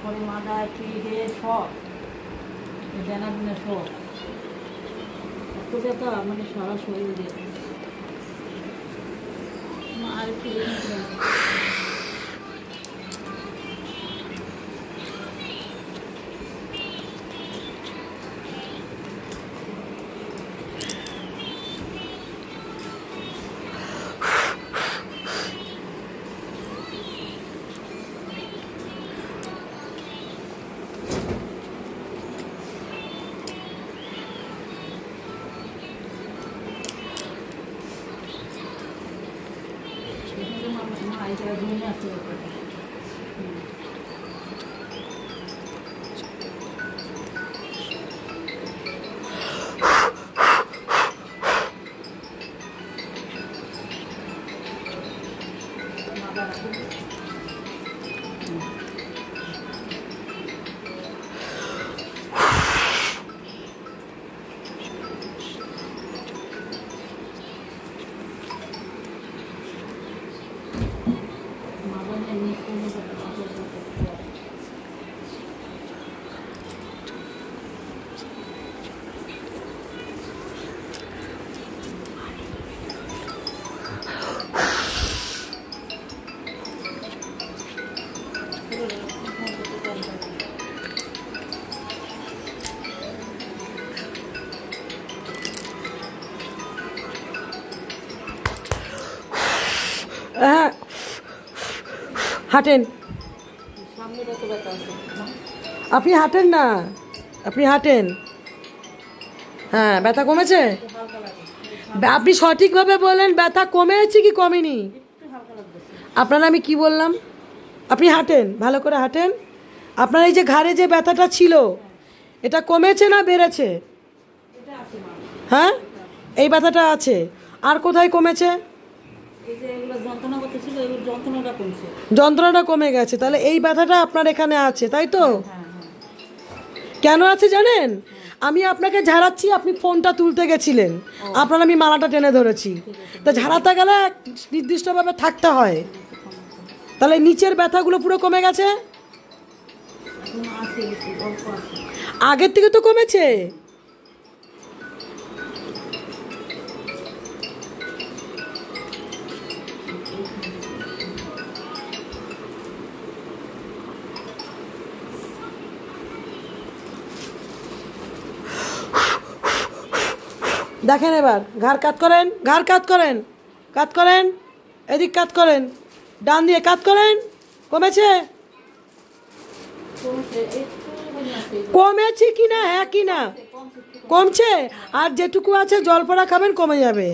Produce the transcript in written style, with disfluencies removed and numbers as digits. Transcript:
তারপরে মাথা পিঠে সব জানা বিনা সব এত ব্যথা মানে সারা শরীর দিয়ে আর একটু ঘুমিয়ে আসতে হাঁটেন, আপনি হাঁটেন না, আপনি হাঁটেন। হ্যাঁ, ব্যথা কমেছে? আপনি সঠিকভাবে বলেন ব্যথা কমেছে কি কমেনি? আপনারা আমি কি বললাম? আপনি হাঁটেন, ভালো করে হাঁটেন। আপনার এই যে ঘাড়ে যে ব্যথাটা ছিল এটা কমেছে না বেড়েছে? হ্যাঁ, এই ব্যথাটা আছে। আর কোথায় কমেছে? যন্ত্রণাটা কমে গেছে, তাহলে এই ব্যথাটা আপনার এখানে আছে, তাই তো? কেন আছে জানেন? আমি আপনাকে ঝাড়াচ্ছি, আপনি ফোনটা তুলতে গেছিলেন, আপনার আমি মালাটা টেনে ধরেছি। তা ঝাড়াতে গেলে নির্দিষ্টভাবে থাকতে হয়। তাহলে নিচের ব্যথাগুলো পুরো কমে গেছে, আগের থেকে তো কমেছে। দেখেন এবার ঘাড় কাত করেন, ঘাড় কাত করেন, কাত করেন, এদিক কাত করেন, ডান দিয়ে কাত করেন। কমেছে? কমেছে কি না? হ্যাঁ কি না? কমছে। আর যেটুকু আছে জল পড়া খাবেন, কমে যাবে।